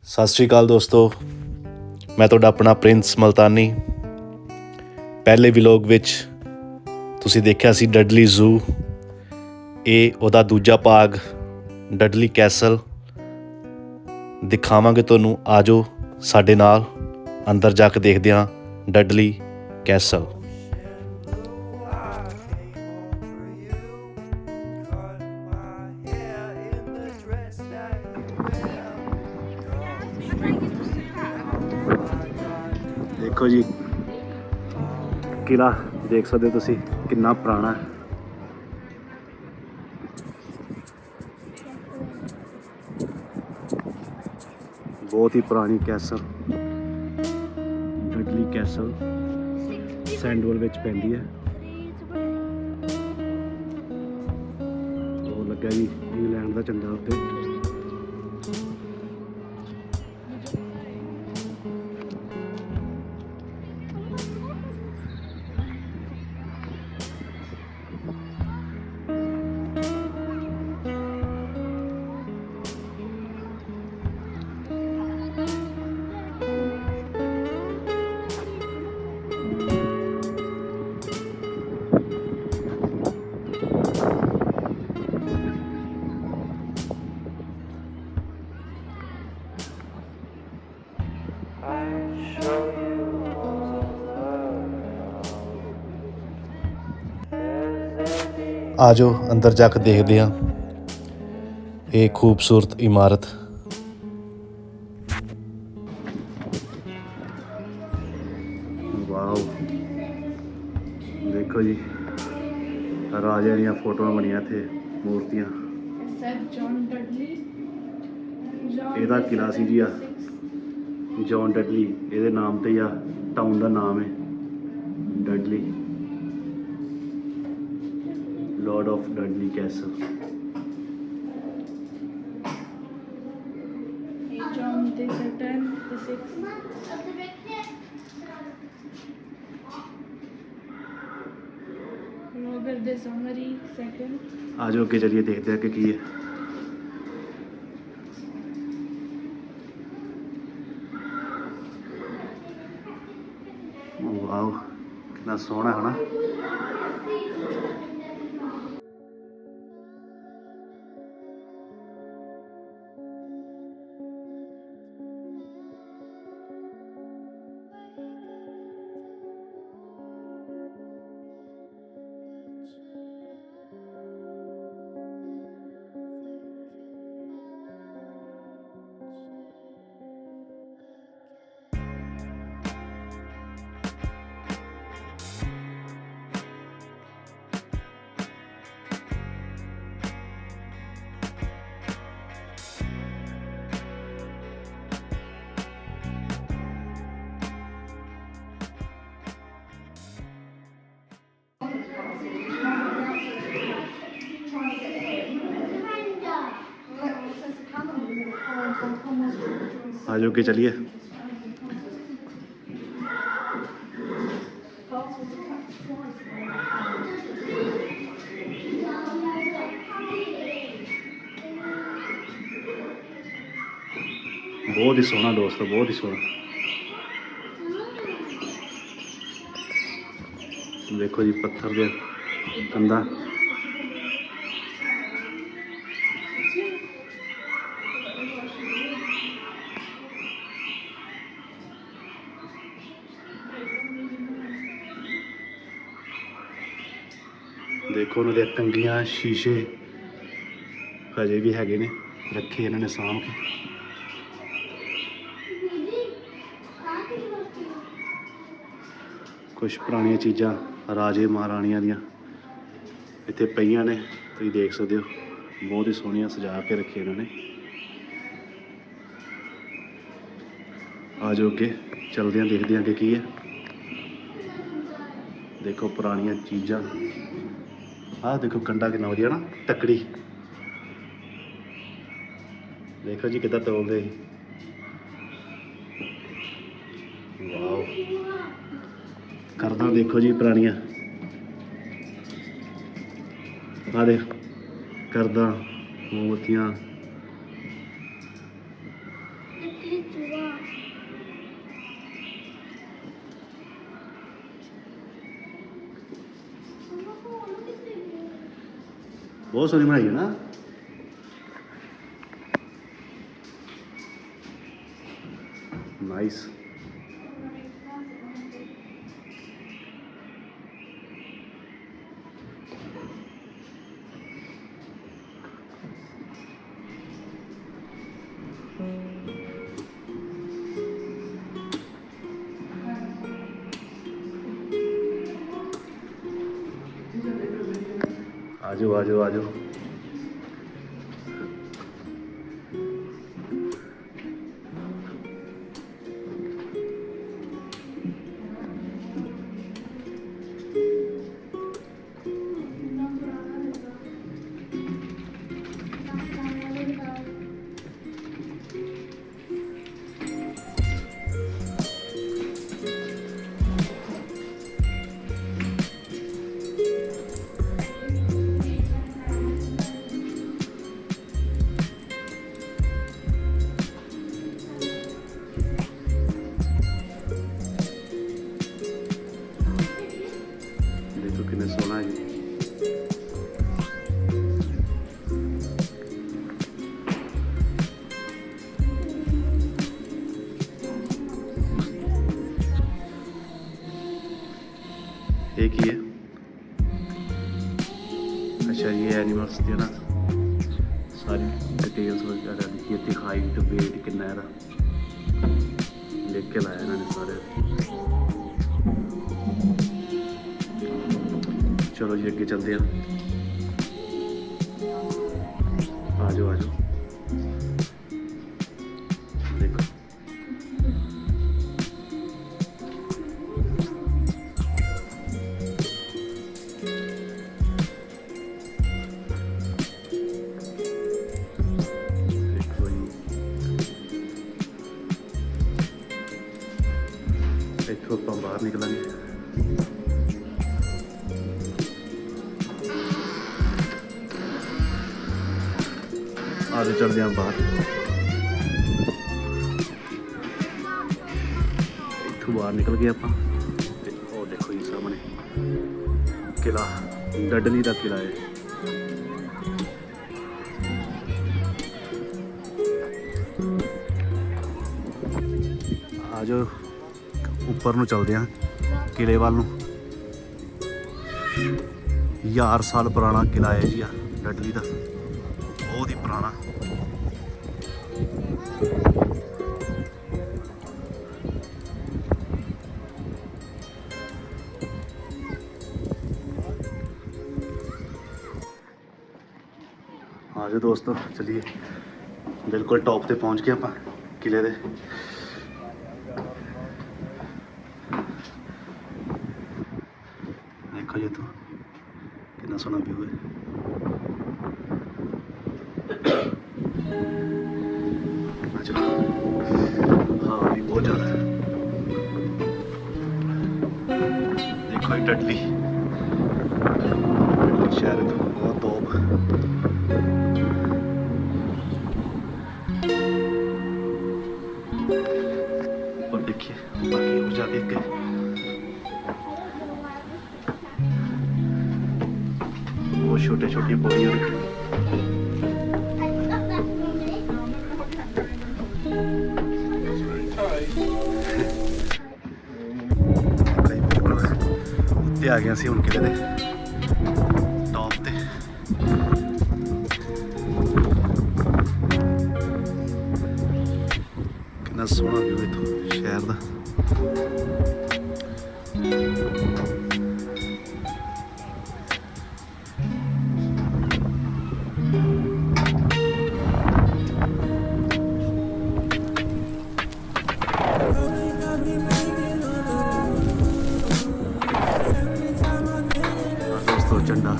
ਸਤਿ ਸ਼੍ਰੀ ਅਕਾਲ ਦੋਸਤੋ, ਮੈਂ ਤੁਹਾਡਾ ਆਪਣਾ ਪ੍ਰਿੰਸ ਮਲਤਾਨੀ। ਪਹਿਲੇ ਵਲੋਗ ਵਿੱਚ ਤੁਸੀਂ ਦੇਖਿਆ ਸੀ ਡਡਲੀ ਜ਼ੂ। ਇਹ ਉਹਦਾ ਦੂਜਾ ਭਾਗ ਡਡਲੀ ਕੈਸਲ ਦਿਖਾਵਾਂਗੇ ਤੁਹਾਨੂੰ। ਆ ਜਾਓ ਸਾਡੇ ਨਾਲ, ਅੰਦਰ ਜਾ ਕੇ ਦੇਖਦੇ ਹਾਂ ਡਡਲੀ ਕੈਸਲ। ਦੇਖੋ ਜੀ, ਕਿਲਾ ਦੇਖ ਸਕਦੇ ਹੋ ਤੁਸੀਂ ਕਿੰਨਾ ਪੁਰਾਣਾ ਹੈ। ਬਹੁਤ ਹੀ ਪੁਰਾਣੀ ਕੈਸਲ ਡਡਲੀ ਕੈਸਲ ਸੈਂਡਵਲ ਵਿੱਚ ਪੈਂਦੀ ਹੈ। ਉਹ ਲੱਗਾ ਜੀ ਇੰਗਲੈਂਡ ਦਾ ਝੰਡਾ ਉੱਤੇ। ਆ ਜਾਓ ਅੰਦਰ ਜਾ ਕੇ ਦੇਖਦੇ ਹਾਂ ਇਹ ਖੂਬਸੂਰਤ ਇਮਾਰਤ। ਵਾਓ, ਦੇਖੋ ਜੀ ਰਾਜਿਆਂ ਦੀਆਂ ਫੋਟੋਆਂ ਬਣੀਆਂ ਇੱਥੇ, ਮੂਰਤੀਆਂ। ਇਹਦਾ ਕਿਲਾ ਸੀ ਜੀ, ਆ ਜੌਨ ਡਡਲੀ, ਇਹਦੇ ਨਾਮ ਤੇ ਹੀ ਆ ਟਾਊਨ ਦਾ ਨਾਮ ਹੈ Dudley, Lord of Dudley Castle. John the 10th, the 6th. Robert the Summary 2nd. आ जाओ के चलिए देखते हैं कि की है। वाओ, कितना सोहना है ना। आ जाओ के चलिए। बहुत ही सोहना दोस्तों, बहुत ही सोहना। देखो जी पत्थर के कंधा। देखो उन्होंने कंघियां शीशे हजे भी हैगे ने, रखे इन्होंने साम के। कुछ पुरानिया चीज़ां राजे महाराणियां दियां इत्थे पईयां ने, तुसीं देख सकते हो। बहुत ही सोहनियां सजा के रखे इन्होंने। आ जाओ अगे चलते हैं, देखते हैं अगे की है। देखो पुरानिया चीज़ां, आह देखो कंडा कितना वधिया ना, तकड़ी। देखो जी कितना तोलते। वाओ, करदा देखो जी पुरानिया, आ देख करदा, मोमबत्तियां। बहुत सोहनी बनाई है ना। नाइस। आजो आजो आजो। देखो कितना सोना है। एक ही है। अच्छा ये एनिमल्स दी ना सारी डिटेल्स वगैरह लिखी है, हाइट वेट कितना है लिख के लाया इन्होंने सारे। चलो जी अगे चलते हैं। आ जाओ आ जाओ। देखो इतों आप बाहर निकलेंगे। आज चलते हैं बाहर। इतों बाहर निकल गए आप। देखो जी सामने किला, डडली का किला है। आज ਉੱਪਰ ਨੂੰ ਚੱਲਦੇ ਹਾਂ ਕਿਲੇ ਵੱਲ ਨੂੰ। 1000 ਸਾਲ ਪੁਰਾਣਾ ਕਿਲਾ ਹੈ ਜੀ ਆ ਡਡਲੀ ਦਾ, ਬਹੁਤ ਹੀ ਪੁਰਾਣਾ। ਆ ਜਾਓ ਦੋਸਤੋ ਚਲੀਏ। ਬਿਲਕੁਲ ਟੌਪ ਤੇ ਪਹੁੰਚ ਗਏ ਆਪਾਂ ਕਿਲੇ ਦੇ। देखो ये तो कितना सोना व्यू है। अच्छा हाँ भी बहुत ज़्यादा है। देखो ये डडली शहर तो बहुत टॉप। और देखिए बाकी ऊर्जा देख के वो छोटे छोटी पौड़ियाँ बिल्कुल उत्ते आ गए हुण किले दे टॉप ते। कितना सोहना व्यू इत्थों शहर दा। झंडा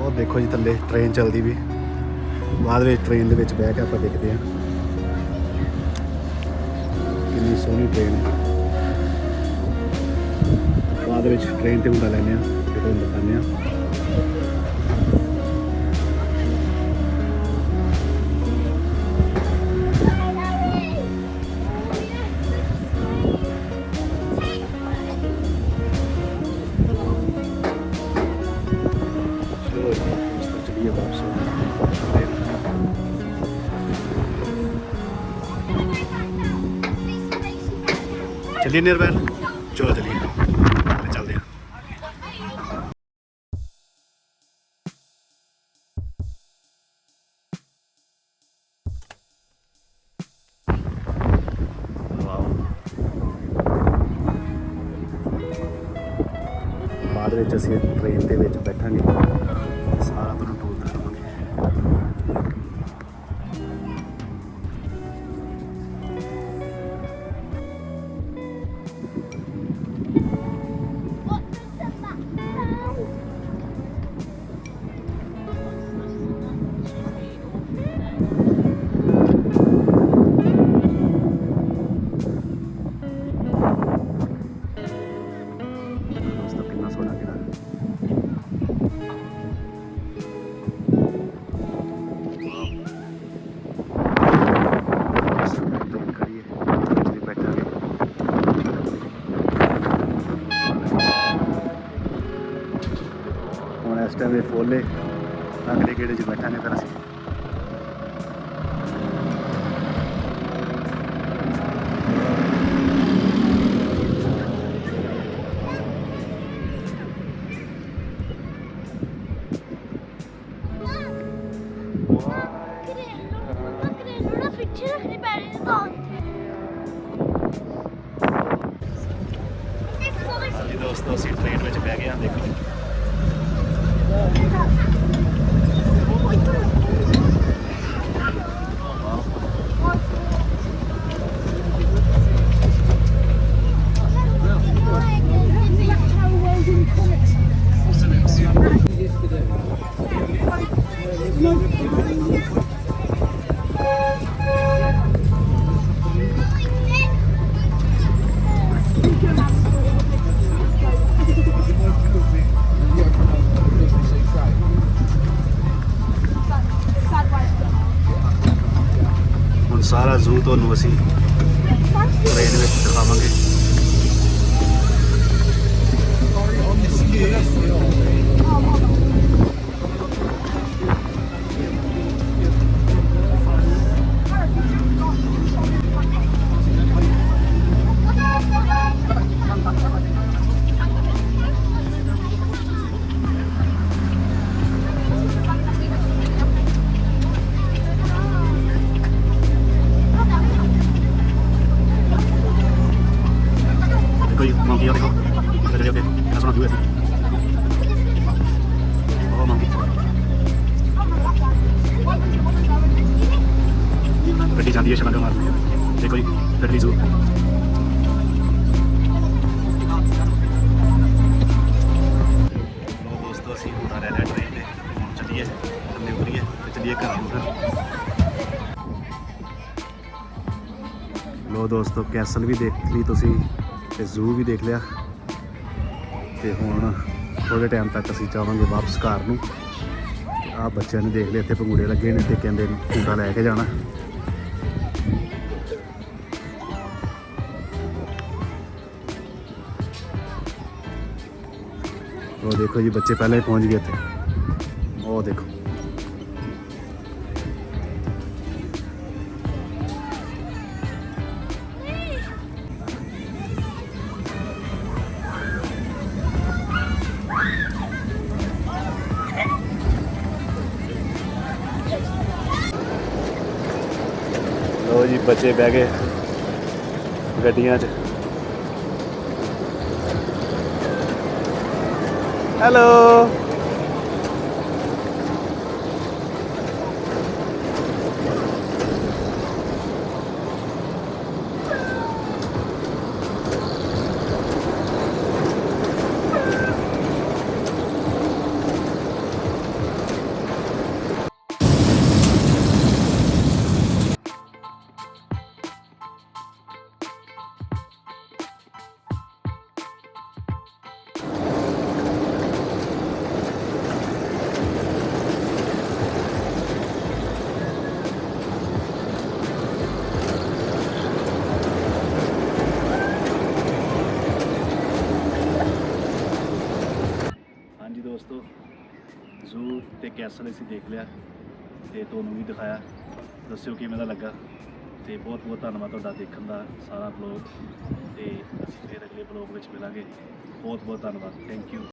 ਉਹ ਦੇਖੋ ਜੀ ਥੱਲੇ ਟ੍ਰੇਨ ਚੱਲਦੀ ਵੀ ਬਾਅਦ ਵਿੱਚ ਟ੍ਰੇਨ ਦੇ ਵਿੱਚ ਬਹਿ ਕੇ ਆਪਾਂ ਦੇਖਦੇ ਹਾਂ ਕਿੰਨੀ ਸੋਹਣੀ ਟ੍ਰੇਨ ਹੈ। ਬਾਅਦ ਵਿੱਚ ਟ੍ਰੇਨ ਤੇ ਹੁੰਦਾ ਲੈਂਦੇ ਹਾਂ ਤੇ ਤੁਹਾਨੂੰ ਦਿਖਾਉਂਦੇ ਹਾਂ। ਚਲੋ ਚਲੀਏ ਵਾਪਸ। चलिए निर्भय चलो चलिए चलते हैं। बाद ਵਿੱਚ ਅਸੀਂ ਟ੍ਰੇਨ ਦੇ ਵਿੱਚ ਬੈਠਾਂਗੇ ਸਾਰਾ ਤੁਹਾਨੂੰ ਟੂਰ ਦਿਖਾਵਾਂਗੇ। ਇਸ ਟਾਈਮ ਇਹ ਫੋਲੇ ਅਗਲੇ ਗੇੜੇ 'ਚ ਬੈਠਾਂਗੇ ਫਿਰ ਅਸੀਂ। ਹਾਂਜੀ ਦੋਸਤੋ ਅਸੀਂ ਟ੍ਰੇਨ ਵਿੱਚ ਬਹਿ ਗਏ ਹਾਂ ਦੇਖੋ। ਹੁਣ ਸਾਰਾ ਜ਼ੂ ਤੁਹਾਨੂੰ ਅਸੀਂ ਟ੍ਰੇਨ ਵਿੱਚ ਦਿਖਾਵਾਂਗੇ। देखो ये मंकी देखो इधर देखो कितना सोहना व्यू है। ओ मंकी गड्डी जाती है छलांगा मार। देखो जी डडली ज़ू। दोस्तों ਅਸੀਂ ਹੁਣ ਆ ਰਹੇ ਟ੍ਰੇਨ ਤੇ ਚੱਲੀਏ ਥੱਲੇ ਉਤਰੀਏ ਤੇ ਚੱਲੀਏ ਘਰਾਂ ਨੂੰ ਫਿਰ। ਲੋ ਦੋਸਤੋ ਕੈਸਲ ਵੀ ਦੇਖ ਲਈ ਤੁਸੀਂ ਤੇ ਜ਼ੂ ਵੀ ਦੇਖ ਲਿਆ ਤੇ ਹੁਣ ਥੋੜੇ ਟਾਈਮ ਤੱਕ ਅਸੀਂ ਜਾਵਾਂਗੇ ਵਾਪਸ ਘਰ ਨੂੰ। ਆਹ ਬੱਚਿਆਂ ਨੇ ਦੇਖ ਲਿਆ ਇੱਥੇ ਪੰਗੂੜੇ ਲੱਗੇ ਨੇ ਤੇ ਕਹਿੰਦੇ ਝੂਟਾ ਲੈ ਕੇ ਜਾਣਾ। ਉਹ ਦੇਖੋ ਜੀ ਬੱਚੇ ਪਹਿਲਾਂ ਹੀ ਪਹੁੰਚ ਗਏ ਇੱਥੇ। ਉਹ ਦੇਖੋ ਲੋ ਜੀ ਬੱਚੇ ਬਹਿ ਗਏ ਗੱਡੀਆਂ 'ਚ। ਹੈਲੋ ਦੋਸਤੋ, ਜ਼ੂ ਤੇ ਕੈਸਲ ਅਸੀਂ ਦੇਖ ਲਿਆ ਤੇ ਤੁਹਾਨੂੰ ਵੀ ਦਿਖਾਇਆ। ਦੱਸਿਓ ਕਿਵੇਂ ਦਾ ਲੱਗਾ ਤੇ ਬਹੁਤ ਬਹੁਤ ਧੰਨਵਾਦ ਤੁਹਾਡਾ ਦੇਖਣ ਦਾ ਸਾਰਾ ਬਲੌਗ। ਤੇ ਅਸੀਂ ਫਿਰ ਅਗਲੇ ਬਲੌਗ ਵਿੱਚ ਮਿਲਾਂਗੇ। ਬਹੁਤ ਬਹੁਤ ਧੰਨਵਾਦ, ਥੈਂਕ ਯੂ।